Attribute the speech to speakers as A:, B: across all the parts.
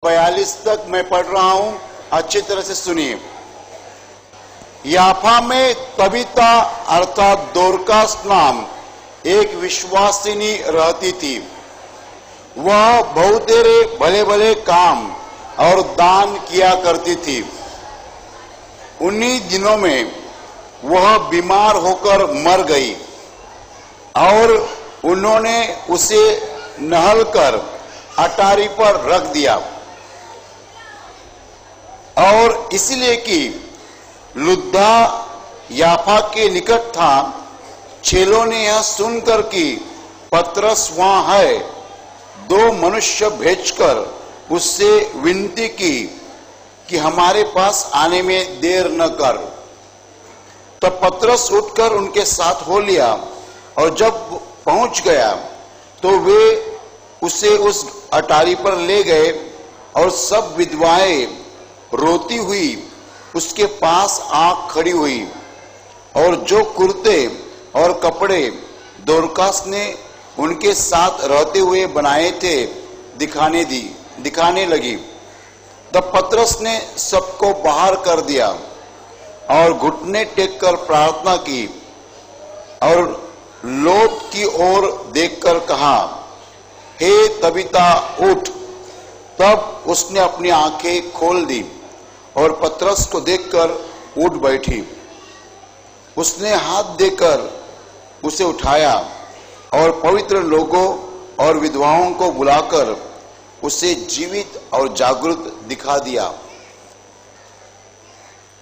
A: 42 तक मैं पढ़ रहा हूं, अच्छी तरह से सुनिए। याफा में तबीता अर्थात दोरकास नाम एक विश्वासिनी रहती थी। वह बहुतेरे भले भले काम और दान किया करती थी। उन्हीं दिनों में वह बीमार होकर मर गई और उन्होंने उसे नहलकर अटारी पर रख दिया। और इसलिए कि लुद्धा याफा के निकट था, चेलों ने यह सुनकर कि पतरस वहां है, 2 मनुष्य भेजकर उससे विनती की कि हमारे पास आने में देर न कर। तब पतरस उठकर उनके साथ हो लिया और जब पहुंच गया तो वे उसे उस अटारी पर ले गए और सब विधवाएं रोती हुई उसके पास आ खड़ी हुई और जो कुर्ते और कपड़े दोरकास ने उनके साथ रहते हुए बनाए थे दिखाने लगी। तब पतरस ने सबको बाहर कर दिया और घुटने टेककर प्रार्थना की और लोथ की ओर देखकर कहा, हे तबीता उठ। तब उसने अपनी आंखें खोल दी और पतरस को देखकर उठ बैठी। उसने हाथ देकर उसे उठाया और पवित्र लोगों और विधवाओं को बुलाकर उसे जीवित और जागृत दिखा दिया।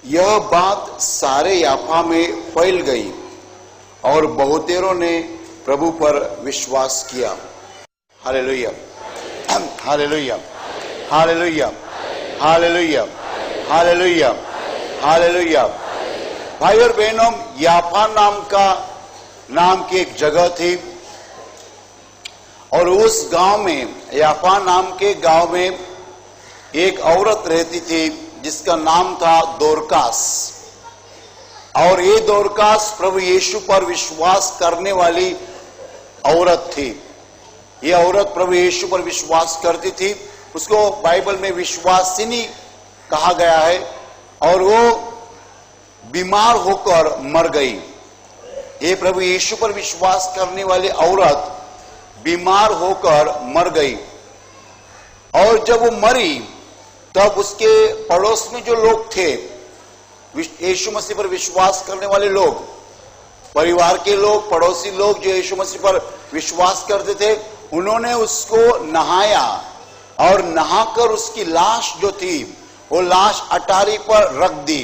A: यह बात सारे याफा में फैल गई और बहुतेरों ने प्रभु पर विश्वास किया। Hallelujah, hallelujah, hallelujah, hallelujah, hallelujah, hallelujah. भाई और बहनों, याफा नाम की एक जगह थी और उस गांव में, याफा नाम के गांव में एक औरत रहती थी जिसका नाम था दोरकास। और ये दोरकास प्रभु यीशु पर विश्वास करने वाली औरत थी। ये औरत प्रभु यीशु पर विश्वास करती थी। उसको बाइबल में विश्वासिनी कहा गया है और वो बीमार होकर मर गई। ये प्रभु यीशु पर विश्वास करने वाली औरत बीमार होकर मर गई और जब वो मरी तब उसके पड़ोस में जो लोग थे, यीशु मसीह पर विश्वास करने वाले लोग, परिवार के लोग, पड़ोसी लोग जो यीशु मसीह पर विश्वास करते थे, उन्होंने उसको नहाया और नहाकर उसकी लाश जो थी वो लाश अटारी पर रख दी।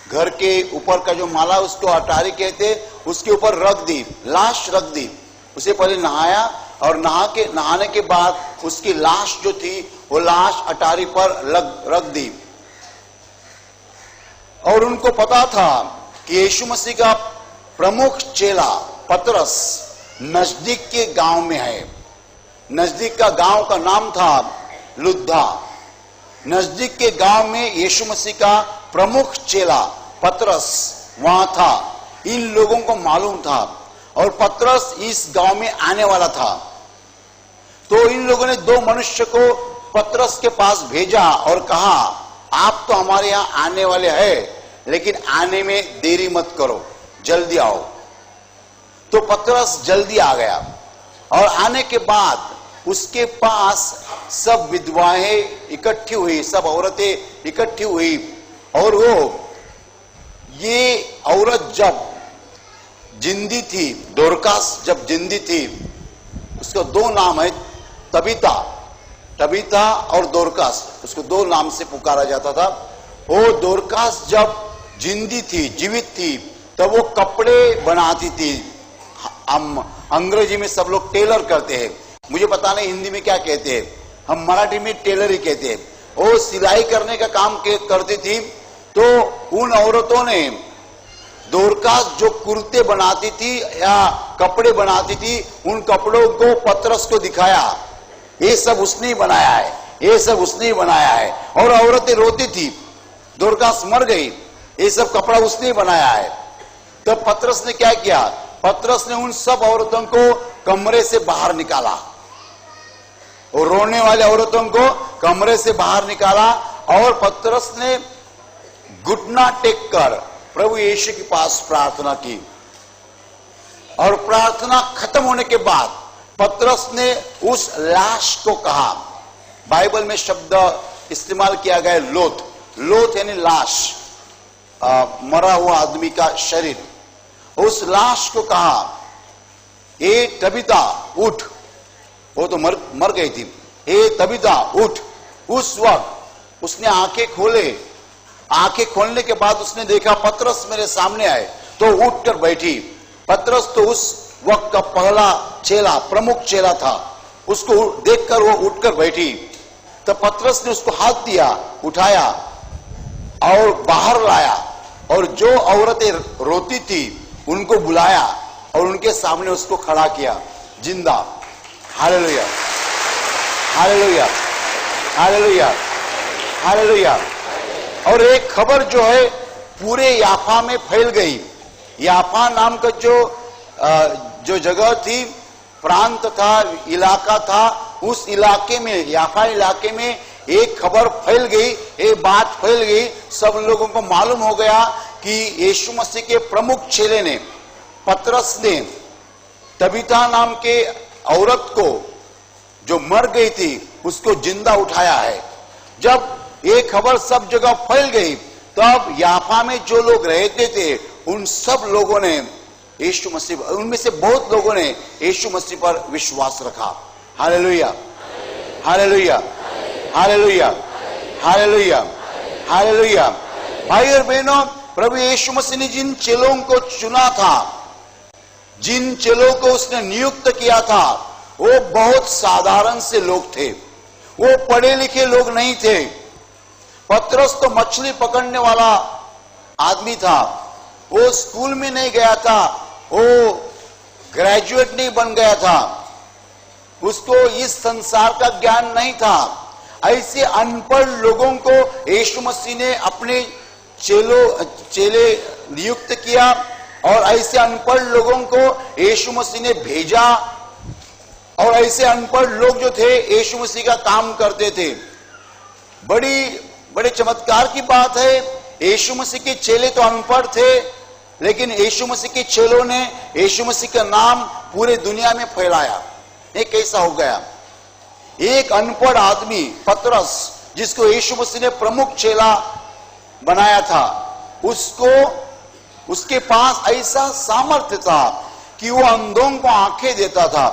A: घर के ऊपर का जो माला उसको अटारी कहते, उसके ऊपर रख दी, लाश रख दी। उसे पहले नहाया और नहाने के बाद उसकी लाश जो थी वो लाश अटारी पर रख दी। और उनको पता था कि यीशु मसीह का प्रमुख चेला पतरस नजदीक के गांव में है। नजदीक का गांव का नाम था लुद्धा। नजदीक के गांव में यीशु मसीह का प्रमुख चेला पतरस वहां था। इन लोगों को मालूम था और पतरस इस गांव में आने वाला था। तो इन लोगों ने 2 मनुष्य को पतरस के पास भेजा और कहा, आप तो हमारे यहां आने वाले हैं, लेकिन आने में देरी मत करो, जल्दी आओ। तो पतरस जल्दी आ गया और आने के बाद उसके पास सब विधवाएं इकट्ठी हुई, सब औरतें इकट्ठी हुई। और ये औरत जब जिंदी थी, दोरकास जब जिंदी थी, उसका 2 नाम है, तबीता और दोरकास, उसको 2 नाम से पुकारा जाता था। वो दोरकास जब जिंदी थी, जीवित थी, तब वो कपड़े बनाती थी। अंग्रेजी में सब लोग टेलर कहते हैं, मुझे पता नहीं हिंदी में क्या कहते हैं, हम मराठी में टेलर ही कहते हैं। वो सिलाई करने का काम करती थी। तो उन औरतों ने दोरकास जो कुर्ते बनाती थी या कपड़े बनाती थी, उन कपड़ों को पतरस को दिखाया, ये सब उसने ही बनाया है, ये सब उसने ही बनाया है। और औरतें रोती थी, दोरकास मर गई, ये सब कपड़ा उसने ही बनाया है। तब पतरस ने क्या किया, पतरस ने उन सब औरतों को कमरे से बाहर निकाला और रोने वाले औरतों को कमरे से बाहर निकाला और पतरस ने घुटना टेक कर प्रभु यीशु के पास प्रार्थना की। और प्रार्थना खत्म होने के बाद पतरस ने उस लाश को कहा, बाइबल में शब्द इस्तेमाल किया गया लोथ, लोथ यानी लाश, मरा हुआ आदमी का शरीर। उस लाश को कहा, ए तबीता उठ, वो तो मर गई थी, ए तबीता उठ। उस वक्त उसने आंखें खोले, आंखें खोलने के बाद उसने देखा पतरस मेरे सामने आए, तो उठकर बैठी। पतरस तो उस वक्त का पहला चेला, प्रमुख चेला था, उसको देखकर वो उठकर बैठी। तब पतरस ने उसको हाथ दिया, उठाया और बाहर लाया, और जो औरतें रोती थी उनको बुलाया और उनके सामने उसको खड़ा किया जिंदा। Hallelujah, hallelujah, hallelujah, hallelujah. और एक खबर जो है पूरे याफा में फैल गई। याफा नाम का जो जगह थी, प्रांत था, इलाका था, उस इलाके में, याफा इलाके में एक खबर फैल गई, एक बात फैल गई। सब लोगों को मालूम हो गया कि यीशु मसीह के प्रमुख चेले ने, पतरस ने तबीता नाम के औरत को जो मर गई थी उसको जिंदा उठाया है। जब ये खबर सब जगह फैल गई तब याफा में जो लोग रहते थे उन सब लोगों ने यीशु मसीह, उनमें से बहुत लोगों ने यीशु मसीह पर विश्वास रखा। Hallelujah, hallelujah, hallelujah, hallelujah, hallelujah. भाई और बहनों, प्रभु यीशु मसीह ने जिन चेलों को चुना था, जिन चेलों को उसने नियुक्त किया था, वो बहुत साधारण से लोग थे, वो पढ़े लिखे लोग नहीं थे। पतरस तो मछली पकड़ने वाला आदमी था, वो स्कूल में नहीं गया था, वो ग्रेजुएट नहीं बन गया था, उसको इस संसार का ज्ञान नहीं था। ऐसे अनपढ़ लोगों को यीशु मसीह ने अपने चेले नियुक्त किया, और ऐसे अनपढ़ लोगों को यीशु मसीह ने भेजा। और ऐसे अनपढ़ लोग जो थे यीशु मसीह का काम करते थे। बड़े चमत्कार की बात है, यीशु मसीह के चेले तो अनपढ़ थे, लेकिन यीशु मसीह के चेलों ने यीशु मसीह का नाम पूरे दुनिया में फैलाया। ये कैसा हो गया? एक अनपढ़ आदमी पतरस, जिसको यीशु मसीह ने प्रमुख चेला बनाया था, उसके पास ऐसा सामर्थ्य था कि वो अंधों को आंखें देता था,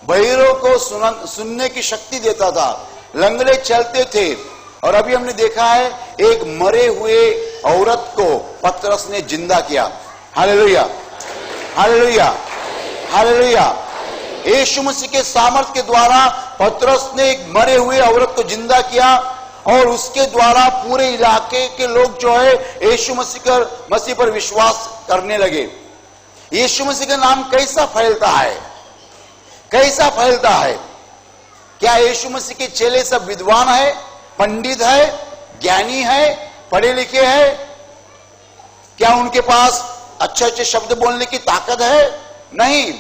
A: बहिरों को सुनने की शक्ति देता था, लंगड़े चलते थे। और अभी हमने देखा है एक मरे हुए औरत को पतरस ने जिंदा किया। Hallelujah, hallelujah, hallelujah. Yeshu Masih के सामर्थ्य के द्वारा पतरस ने एक मरे हुए औरत को जिंदा किया, और उसके द्वारा पूरे इलाके के लोग जो है यीशु मसीह पर विश्वास करने लगे। यीशु मसीह का नाम कैसा फैलता है, कैसा फैलता है? क्या यीशु मसीह के चेले सब विद्वान है, पंडित है, ज्ञानी है, पढ़े लिखे है? क्या उनके पास अच्छे अच्छे शब्द बोलने की ताकत है? नहीं।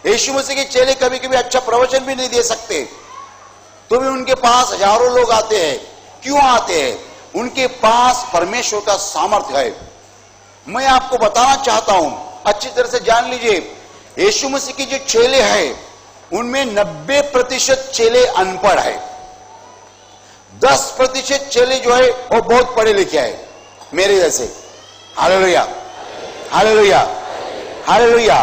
A: यीशु मसीह के चेले कभी कभी अच्छा प्रवचन भी नहीं दे सकते, तो भी उनके पास हजारों लोग आते हैं। क्यों आते हैं? उनके पास परमेश्वर का सामर्थ्य है। मैं आपको बताना चाहता हूं, अच्छी तरह से जान लीजिए, यीशु मसीह के जो चेले हैं उनमें 90% चेले अनपढ़ है, 10% चेले जो है वो बहुत पढ़े लिखे हैं, मेरे जैसे। Hallelujah, hallelujah, hallelujah.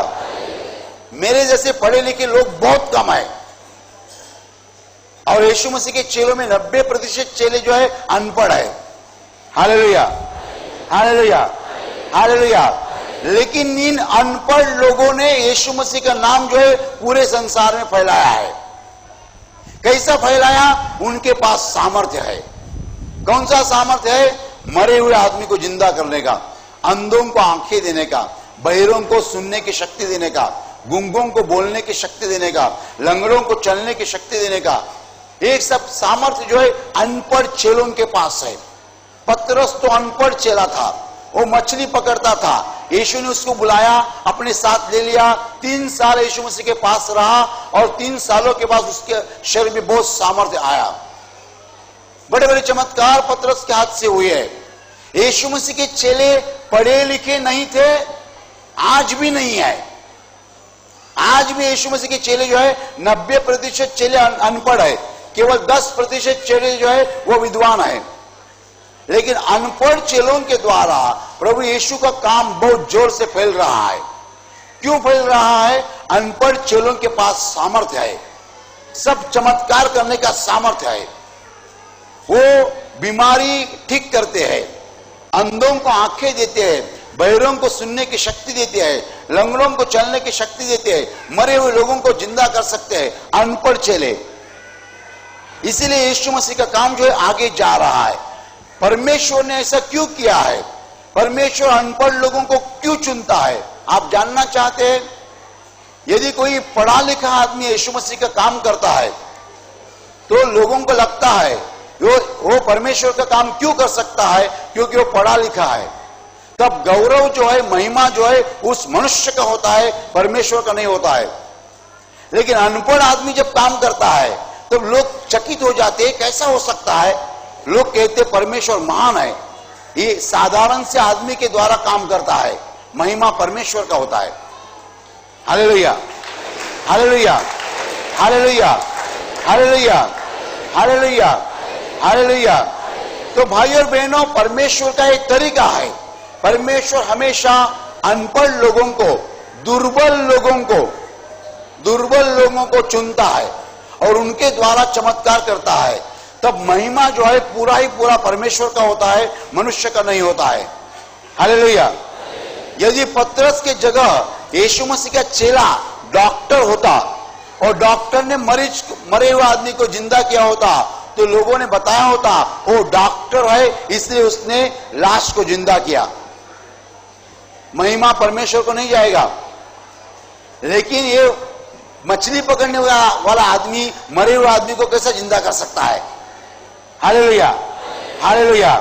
A: मेरे जैसे पढ़े लिखे लोग बहुत कम है, और यीशु मसीह के चेलों में 90% चेले जो है अनपढ़ है। Hallelujah, hallelujah, hallelujah. लेकिन इन अनपढ़ लोगों ने यीशु मसीह का नाम जो है पूरे संसार में फैलाया है। कैसा फैलाया? उनके पास सामर्थ्य है। कौन सा सामर्थ्य है? मरे हुए आदमी को जिंदा करने का, अंधों को आंखें देने का, बहिरों को सुनने की शक्ति देने का, गूंगों को बोलने की शक्ति देने का, लंगड़ों को चलने की शक्ति देने का। एक सब सामर्थ्य जो है अनपढ़ चेलों के पास है। पतरस तो अनपढ़ चेला था, वो मछली पकड़ता था, यीशु ने उसको बुलाया, अपने साथ ले लिया। 3 साल यीशु मसीह के पास रहा और 3 सालों के बाद उसके शरीर में बहुत सामर्थ्य आया। बड़े बड़े चमत्कार पतरस के हाथ से हुए हैं। यीशु मसीह के चेले पढ़े लिखे नहीं थे, आज भी नहीं है। आज भी यीशु मसीह के चेले जो है 90% चेले अनपढ़ है, केवल 10% चेले जो है वो विद्वान है। लेकिन अनपढ़ चेलों के द्वारा प्रभु यीशु का काम बहुत जोर से फैल रहा है। क्यों फैल रहा है? अनपढ़ चेलों के पास सामर्थ्य है, सब चमत्कार करने का सामर्थ्य है। वो बीमारी ठीक करते हैं, अंधों को आंखें देते हैं, बहरों को सुनने की शक्ति देते हैं, लंगड़ों को चलने की शक्ति देते हैं, मरे हुए लोगों को जिंदा कर सकते हैं, अनपढ़ चेले। इसीलिए यीशु मसीह का काम जो है आगे जा रहा है। परमेश्वर ने ऐसा क्यों किया है? परमेश्वर अनपढ़ लोगों को क्यों चुनता है? आप जानना चाहते हैं? यदि कोई पढ़ा लिखा आदमी यीशु मसीह का काम करता है तो लोगों को लगता है वो परमेश्वर का काम क्यों कर सकता है, क्योंकि वो पढ़ा लिखा है। तब गौरव जो है, महिमा जो है उस मनुष्य का होता है, परमेश्वर का नहीं होता है। लेकिन अनपढ़ आदमी जब काम करता है तो लोग चकित हो जाते हैं, कैसा हो सकता है? लोग कहते परमेश्वर महान है, ये साधारण से आदमी के द्वारा काम करता है, महिमा परमेश्वर का होता है। Hallelujah, hallelujah, hallelujah, hallelujah, hallelujah, hallelujah. तो भाई और बहनों, परमेश्वर का एक तरीका है। परमेश्वर हमेशा अनपढ़ लोगों को, दुर्बल लोगों को चुनता है और उनके द्वारा चमत्कार करता है। तब महिमा जो है पूरा ही पूरा परमेश्वर का होता है, मनुष्य का नहीं होता है। हालेलुया। यदि पतरस के जगह यीशु मसीह का चेला डॉक्टर होता और डॉक्टर ने मरे हुए आदमी को जिंदा किया होता तो लोगों ने बताया होता वो डॉक्टर है, इसलिए उसने लाश को जिंदा किया। महिमा परमेश्वर को नहीं जाएगा। लेकिन ये मछली पकड़ने वाला आदमी मरे हुए आदमी को कैसे जिंदा कर सकता है? Hallelujah, hallelujah.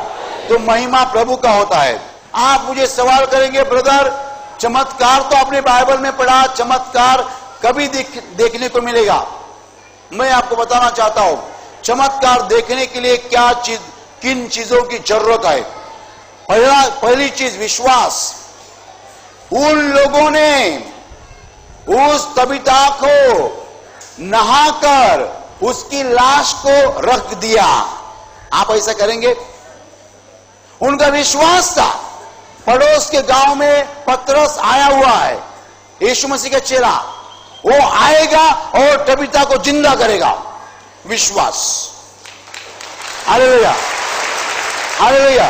A: तो महिमा प्रभु का होता है। आप मुझे सवाल करेंगे, ब्रदर चमत्कार तो आपने बाइबल में पढ़ा, चमत्कार कभी देखने को मिलेगा? मैं आपको बताना चाहता हूं, चमत्कार देखने के लिए किन चीजों की जरूरत है? पहली चीज विश्वास। उन लोगों ने उस तबीता को नहाकर उसकी लाश को रख दिया। आप ऐसा करेंगे? उनका विश्वास था। पड़ोस के गांव में पतरस आया हुआ है, यीशु मसीह का चेला, वो आएगा और तबीता को जिंदा करेगा। विश्वास। Hallelujah, hallelujah.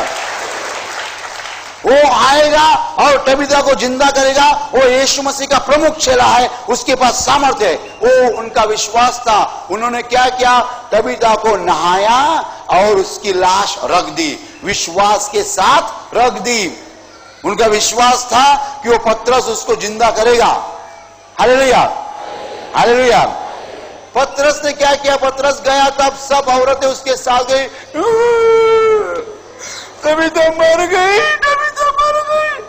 A: वो आएगा और तबीता को जिंदा करेगा। वो यीशु मसीह का प्रमुख चेला है, उसके पास सामर्थ्य है। वो उनका विश्वास था। उन्होंने क्या किया? तबीता को नहाया और उसकी लाश रख दी, विश्वास के साथ रख दी। उनका विश्वास था कि वो पतरस उसको जिंदा करेगा। Hallelujah, hallelujah. पतरस ने क्या किया? पतरस गया, तब सब औरतें उसके साथ गई, तबीता मर गई, तबीता मर गई,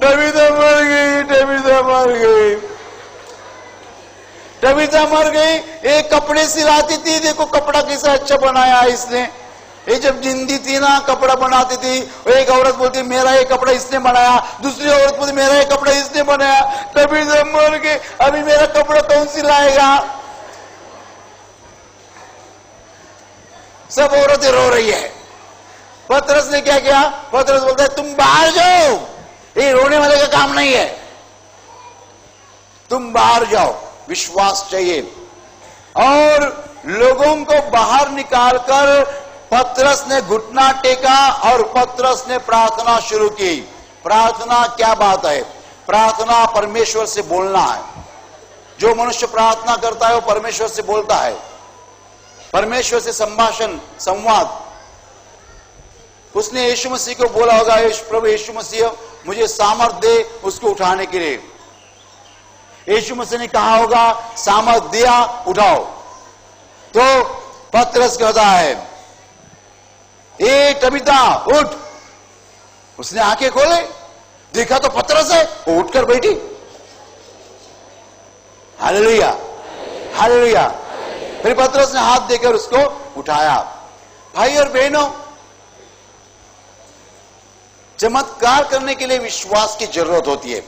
A: तबीता मर गई, तबीता मर गई, तबीता मर गई। एक कपड़े सिलाती थी, देखो कपड़ा कैसा अच्छा बनाया इसने। ये जब जिंदी थी ना, कपड़ा बनाती थी। एक औरत बोलती मेरा ये कपड़ा इसने बनाया, दूसरी औरत बोलती मेरा ये कपड़ा इसने बनाया, तबीता मर गई, अभी मेरा कपड़ा कौन सिलाएगा? सब औरतें रो रही है। पतरस ने क्या किया? पतरस बोलता है तुम बाहर जाओ, ये रोने वाले का काम नहीं है, तुम बाहर जाओ। विश्वास चाहिए। और लोगों को बाहर निकालकर पतरस ने घुटना टेका और पतरस ने प्रार्थना शुरू की। प्रार्थना क्या बात है? प्रार्थना परमेश्वर से बोलना है। जो मनुष्य प्रार्थना करता है वो परमेश्वर से बोलता है, परमेश्वर से संभाषण, संवाद। उसने यीशु मसीह को बोला होगा, प्रभु यीशु मसीह मुझे सामर्थ दे उसको उठाने के लिए। यीशु मसीह ने कहा होगा सामर्थ दिया, उठाओ। तो पतरस कहता है ए तबीता उठ। उसने आंखें खोले, देखा तो पतरस है, वो उठकर बैठी। Hallelujah, hallelujah. फिर पतरस ने हाथ देकर उसको उठाया। भाई और बहनों, चमत्कार करने के लिए विश्वास की जरूरत होती है।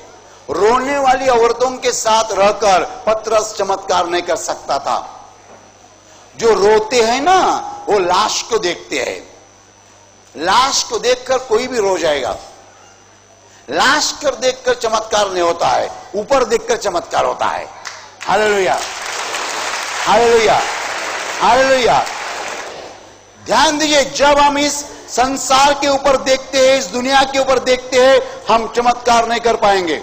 A: रोने वाली औरतों के साथ रहकर पतरस चमत्कार नहीं कर सकता था। जो रोते हैं ना, वो लाश को देखते हैं। लाश को देखकर कोई भी रो जाएगा। लाश कर देखकर चमत्कार नहीं होता है, ऊपर देखकर चमत्कार होता है। Hallelujah, hallelujah, hallelujah. ध्यान दीजिए, जब हम इस संसार के ऊपर देखते हैं, इस दुनिया के ऊपर देखते हैं, हम चमत्कार नहीं कर पाएंगे।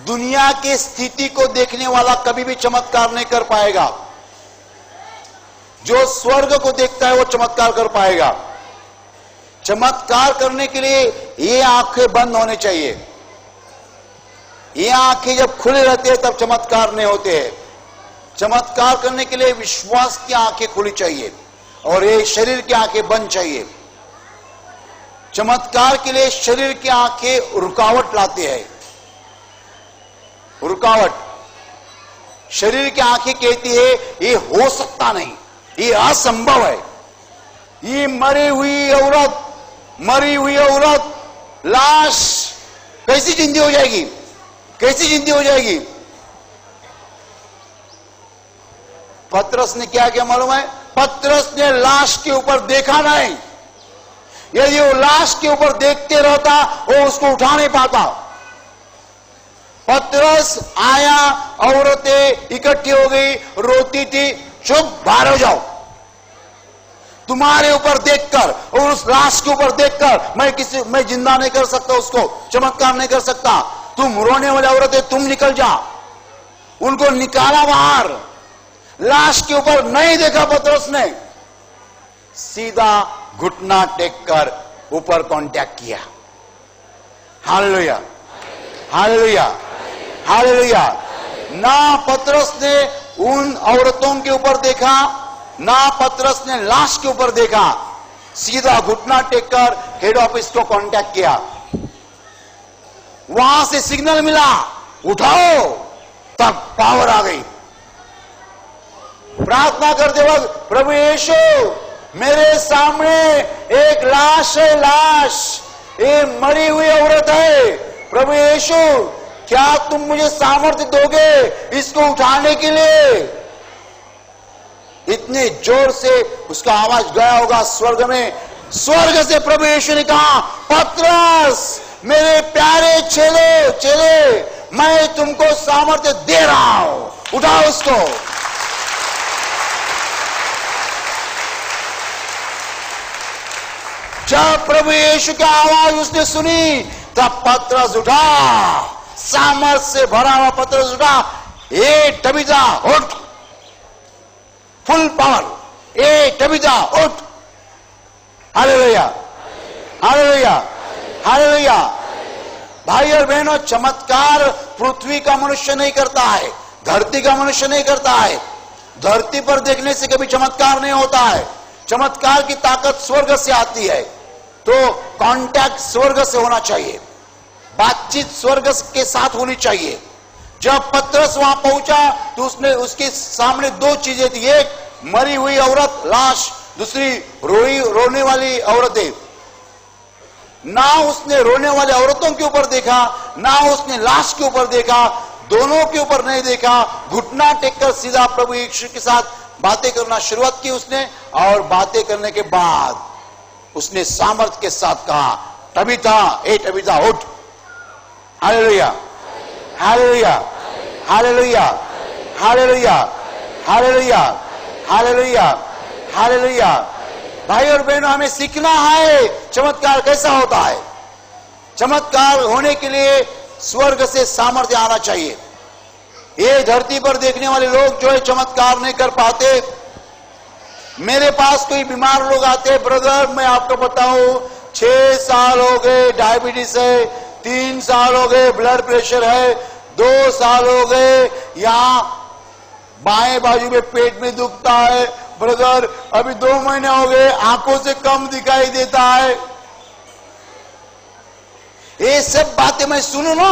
A: दुनिया की स्थिति को देखने वाला कभी भी चमत्कार नहीं कर पाएगा। जो स्वर्ग को देखता है वो चमत्कार कर पाएगा। चमत्कार करने के लिए ये आंखें बंद होने चाहिए। ये आंखें जब खुले रहते हैं तब चमत्कार नहीं होते हैं। चमत्कार करने के लिए विश्वास की आंखें खुली चाहिए और ये शरीर की आंखें बंद चाहिए। चमत्कार के लिए शरीर की आंखें रुकावट लाते हैं। रुकावट, शरीर की आंखें कहती है ये हो सकता नहीं, ये असंभव है। ये मरी हुई औरत लाश कैसी जिंदी हो जाएगी, कैसी जिंदी हो जाएगी। पतरस ने क्या किया मालूम है? पतरस ने लाश के ऊपर देखा नहीं। यदि वो लाश के ऊपर देखते रहता वो उसको उठा नहीं पाता। पतरस आया, औरतें इकट्ठी हो गई, रोती थी। चुप, बाहर हो जाओ। तुम्हारे ऊपर देखकर और उस लाश के ऊपर देखकर मैं जिंदा नहीं कर सकता, उसको चमत्कार नहीं कर सकता। तुम रोने वाले औरतें, तुम निकल जा। उनको निकाला बाहर। लाश के ऊपर नहीं देखा पतरस ने, सीधा घुटना टेककर ऊपर कांटेक्ट किया। Hallelujah, hallelujah, hallelujah. ना पतरस ने उन औरतों के ऊपर देखा, ना पतरस ने लाश के ऊपर देखा, सीधा घुटना टेककर हेड ऑफिस को कांटेक्ट किया। वहां से सिग्नल मिला, उठाओ। तब पावर आ गई। प्रार्थना करते वक्त, प्रभु यीशु, मेरे सामने एक लाश है, लाश, ये मरी हुई औरत है। प्रभु यीशु, क्या तुम मुझे सामर्थ्य दोगे इसको उठाने के लिए? इतने जोर से उसका आवाज गया होगा स्वर्ग में। स्वर्ग से प्रभु यीशु ने कहा, पतरस, मेरे प्यारे चेले, मैं तुमको सामर्थ्य दे रहा हूं, उठाओ उसको। जब प्रभु यीशु की आवाज उसने सुनी, तब पतरस उठा, सामर्थ से भरा हुआ पतरस उठा। ए तबीता उठ, फुल पावर। ए तबीता उठ। Hallelujah, hallelujah, hallelujah. भाई और बहनों, चमत्कार पृथ्वी का मनुष्य नहीं करता है, धरती का मनुष्य नहीं करता है। धरती पर देखने से कभी चमत्कार नहीं होता है। चमत्कार की ताकत स्वर्ग से आती है। तो कांटेक्ट स्वर्ग से होना चाहिए, बातचीत स्वर्ग के साथ होनी चाहिए। जब पतरस वहां पहुंचा तो उसने उसके सामने दो चीजें थी, एक मरी हुई औरत लाश, दूसरी रोने वाली औरतें। ना उसने रोने वाले औरतों के ऊपर देखा, ना उसने लाश के ऊपर देखा, दोनों के ऊपर नहीं देखा। घुटना टेककर सीधा प्रभु यीशु के साथ बातें करना शुरुआत की उसने, और बातें करने के बाद उसने सामर्थ्य के साथ कहा, तबीता, ए तबीता उठ। Hallelujah, hallelujah, hallelujah, hallelujah, hallelujah, hallelujah, hallelujah. भाई और बहनों, हमें सीखना है चमत्कार कैसा होता है। चमत्कार होने के लिए स्वर्ग से सामर्थ्य आना चाहिए। ये धरती पर देखने वाले लोग जो है चमत्कार नहीं कर पाते। मेरे पास कोई बीमार लोग आते, ब्रदर मैं आपको बताऊं, 6 साल हो गए डायबिटीज है, 3 साल हो गए ब्लड प्रेशर है, 2 साल हो गए यहाँ बाएं बाजू में पेट में दुखता है, ब्रदर अभी 2 महीने हो गए आंखों से कम दिखाई देता है। ये सब बातें मैं सुनू ना,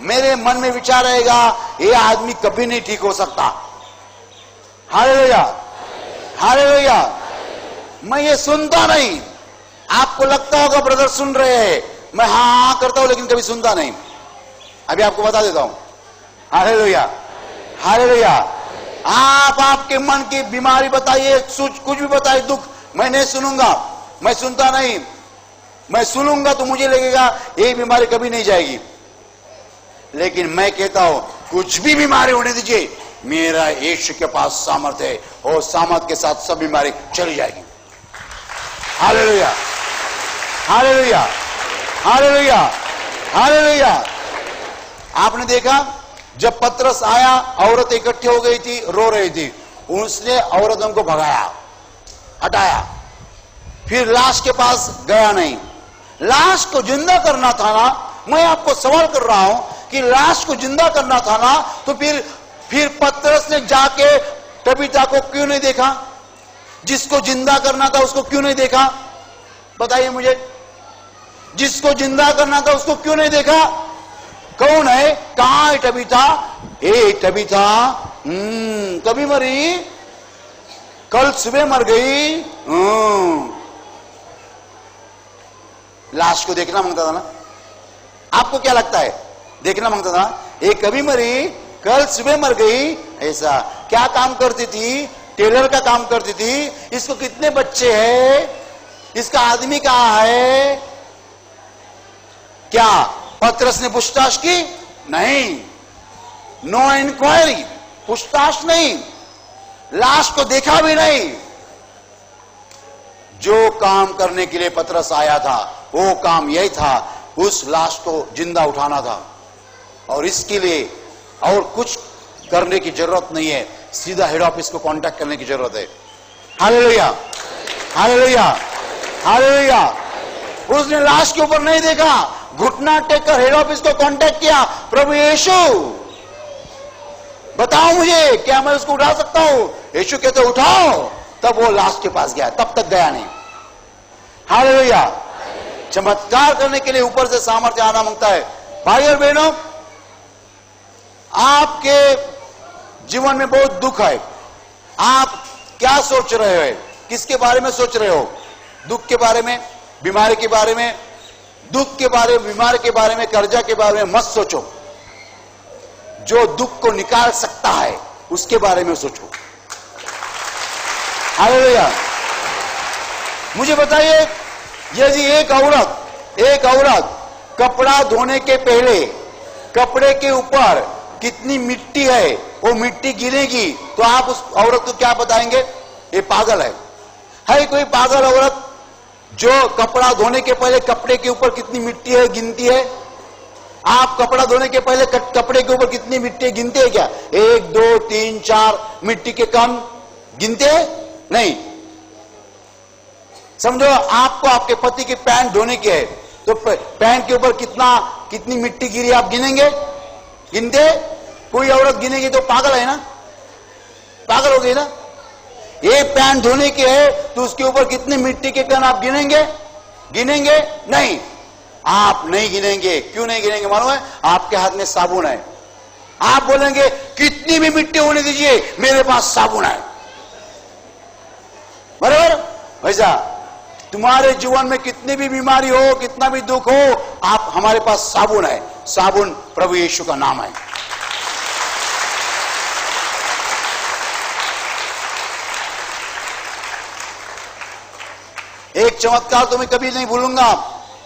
A: मेरे मन में विचार आएगा ये आदमी कभी नहीं ठीक हो सकता। Hallelujah, hallelujah. मैं ये सुनता नहीं। आपको लगता होगा ब्रदर सुन रहे हैं, मैं हाँ करता हूं लेकिन कभी सुनता नहीं। अभी आपको बता देता हूं। Hallelujah, hallelujah. आप आपके मन की बीमारी बताइए, कुछ भी बताइए, दुख, मैं नहीं सुनूंगा, मैं सुनता नहीं। मैं सुनूंगा तो मुझे लगेगा ये बीमारी कभी नहीं जाएगी, लेकिन मैं कहता हूं कुछ भी बीमारी होने दीजिए, मेरा यीशु के पास सामर्थ्य है और सामर्थ्य के साथ सब बीमारी चली जाएगी। Hallelujah, hallelujah, hallelujah, hallelujah. आपने देखा जब पतरस आया, औरत इकट्ठी हो गई थी, रो रही थी, उसने औरतों को भगाया, हटाया, फिर लाश के पास गया नहीं। लाश को जिंदा करना था ना, मैं आपको सवाल कर रहा हूं कि लाश को जिंदा करना था ना, तो फिर पतरस ने जाके तबीता को क्यों नहीं देखा? जिसको जिंदा करना था उसको क्यों नहीं देखा? बताइए मुझे, जिसको जिंदा करना था उसको क्यों नहीं देखा? कौन है? कहां है तबीता? ए तबीता, कभी मरी, कल सुबह मर गई। लाश को देखना मांगता था ना। आपको क्या लगता है? देखना मांगता था, ये कभी मरी, कल सुबह मर गई। ऐसा क्या काम करती थी? टेलर का काम करती थी। इसको कितने बच्चे हैं? इसका आदमी कहां है? क्या पतरस ने पूछताछ की? नहीं, नो इंक्वायरी, पूछताछ नहीं, लाश को देखा भी नहीं। जो काम करने के लिए पतरस आया था वो काम यही था, उस लाश को जिंदा उठाना था, और इसके लिए और कुछ करने की जरूरत नहीं है, सीधा हेड ऑफिस को कांटेक्ट करने की जरूरत है। Hallelujah, hallelujah, hallelujah. उसने लाश के ऊपर नहीं देखा, घुटना टेककर हेड ऑफिस को कांटेक्ट किया, प्रभु यीशु बताओ मुझे, क्या मैं उसको उठा सकता हूं? यीशु कहते उठाओ, तब वो लाश के पास गया, तब तक गया नहीं। हालेलुया। चमत्कार करने के लिए ऊपर से सामर्थ्य आना मांगता है। भाई और बहनों, आपके जीवन में बहुत दुख है, आप क्या सोच रहे हो? किसके बारे में सोच रहे हो? दुख के बारे में, बीमारी के बारे में? दुख के बारे में, बीमारी के बारे में, कर्जा के बारे में मत सोचो। जो दुख को निकाल सकता है उसके बारे में सोचो। हालेलुया। मुझे बताइए, यदि एक औरत कपड़ा धोने के पहले कपड़े के ऊपर कितनी मिट्टी है वो मिट्टी गिरेगी, तो आप उस औरत को क्या बताएंगे? ये पागल है कोई पागल औरत जो कपड़ा धोने के पहले कपड़े के ऊपर कितनी मिट्टी है गिनती है? आप कपड़ा धोने के पहले कपड़े के ऊपर कितनी मिट्टी गिनते हैं क्या? 1 2 3 4 मिट्टी के कम गिनते हैं? नहीं। समझो आपको आपके पति की पैंट धोने की है, तो पैंट के ऊपर कितनी मिट्टी गिरी आप गिनेंगे? गिनते? कोई औरत गिनेगी तो पागल है ना, पागल हो गई ना। ये पैंट धोने की है तो उसके ऊपर कितनी मिट्टी के कण आप गिनेंगे? गिनेंगे नहीं, आप नहीं गिनेंगे। क्यों नहीं गिनेंगे मालूम है? आपके हाथ में साबुन है। आप बोलेंगे कितनी भी मिट्टी होने दीजिए, मेरे पास साबुन है। बराबर? वैसा तुम्हारे जीवन में कितनी भी बीमारी हो, कितना भी दुख हो, आप हमारे पास साबुन है। साबुन प्रभु यीशु का नाम है। एक चमत्कार तो मैं कभी नहीं भूलूंगा।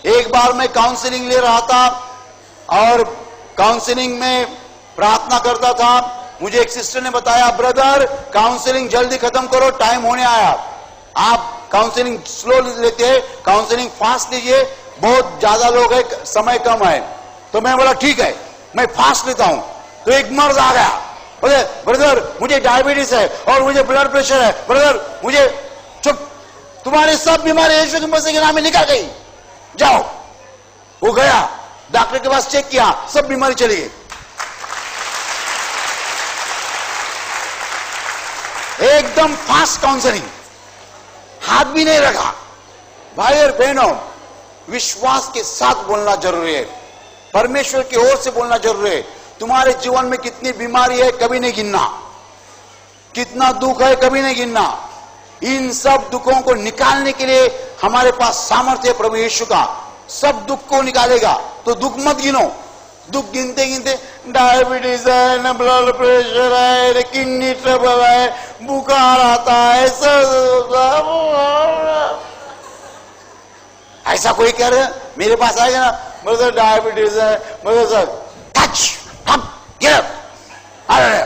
A: एक बार मैं काउंसलिंग ले रहा था और काउंसलिंग में प्रार्थना करता था। मुझे एक सिस्टर ने बताया, ब्रदर काउंसलिंग जल्दी खत्म करो, टाइम होने आया। आप काउंसलिंग स्लो लेते हैं, काउंसलिंग फास्ट लीजिए, बहुत ज्यादा लोग है, समय कम है। तो मैं बोला ठीक है, मैं फास्ट लेता हूं। तो एक मर्द आ गया, बोले ब्रदर मुझे डायबिटीज है और मुझे ब्लड प्रेशर है, ब्रदर मुझे, चुप, तुम्हारी सब बीमारी यीशु मसीह के नाम में निकल गई, जाओ। वो गया, डॉक्टर के पास चेक किया, सब बीमारी चली गई। एकदम फास्ट काउंसलिंग, हाथ भी नहीं रखा। भाई और बहनों, विश्वास के साथ बोलना जरूरी है, परमेश्वर की ओर से बोलना जरूरी है। तुम्हारे जीवन में कितनी बीमारी है कभी नहीं गिनना, कितना दुख है कभी नहीं गिनना। इन सब दुखों को निकालने के लिए हमारे पास सामर्थ्य है प्रभु यीशु का, सब दुख को निकालेगा। तो दुख मत गिनो, दुख गिनते गिनते डायबिटीज है, न ब्लड प्रेशर है, न किडनी ट्रबल है, बुखार आता है, ऐसा कोई कह रहे मेरे पास आएगा ना, मतलब डायबिटीज है, मतलब sir touch up give hallelujah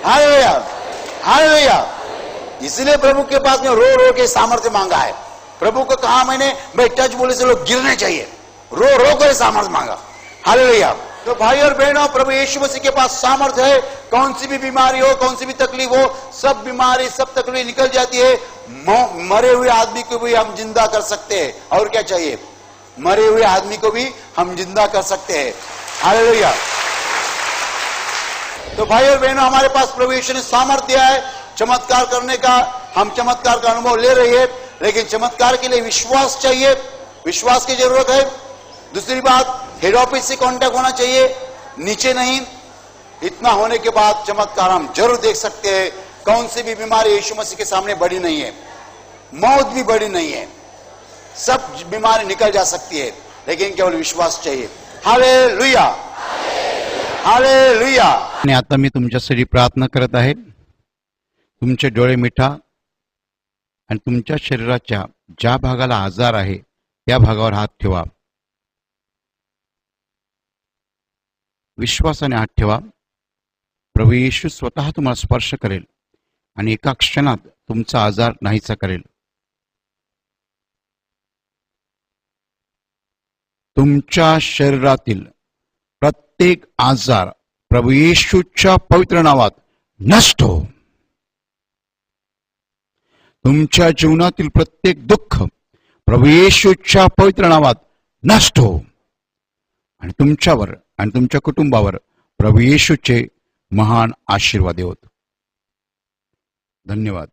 A: hallelujah hallelujah. इसलिए प्रभु के पास में रो रो के सामर्थ्य मांगा है। प्रभु को कहा मैंने, भाई टच बोले से लोग गिरने चाहिए, रो रो कर सामर्थ्य मांगा। हालेलुया। तो भाई और बहनों, प्रभु यीशु मसीह के पास सामर्थ्य है। कौन सी भी बीमारी हो, कौन सी भी तकलीफ हो, सब बीमारी सब तकलीफ निकल जाती है। मरे हुए आदमी को भी हम जिंदा कर सकते हैं। और क्या चाहिए? मरे हुए आदमी को भी हम जिंदा कर सकते हैं। हालेलुया। तो भाई और बहनों, हमारे पास प्रभु यीशु ने सामर्थ्य दिया है चमत्कार करने का। हम चमत्कार का अनुभव ले रहे हैं, लेकिन चमत्कार के लिए विश्वास चाहिए, विश्वास की जरूरत है। दूसरी बात, हेड ऑफिस से कांटेक्ट होना चाहिए, नीचे नहीं। इतना होने के बाद चमत्कार हम जरूर देख सकते हैं। कौन सी भी बीमारी यीशु मसीह के सामने बड़ी नहीं है, मौत भी बड़ी नहीं है, सब बीमारी निकल जा सकती है, लेकिन केवल विश्वास चाहिए। Hallelujah hallelujah.
B: आणि आता मी तुमच्यासाठी प्रार्थना करत आहे। तुमचे डोळे मिठा आणि तुमच्या शरीराच्या ज्या भागाला आजार आहे त्या भागावर हात ठेवा, विश्वासाने हात ठेवा। प्रभू येशू स्वतः तुम्हाला स्पर्श करेल आणि एका क्षणात तुमचा आजार नाहीसा करेल। तुमच्या शरीरातील प्रत्येक आजार प्रभू येशूच्या पवित्र नावात नष्ट हो। तुमच्या जीवनातील प्रत्येक दुःख प्रभू येशूच्या पवित्र नावात नष्ट हो आणि तुमच्यावर आणि तुमच्या कुटुंबावर प्रभू येशूचे महान आशीर्वाद होत। धन्यवाद।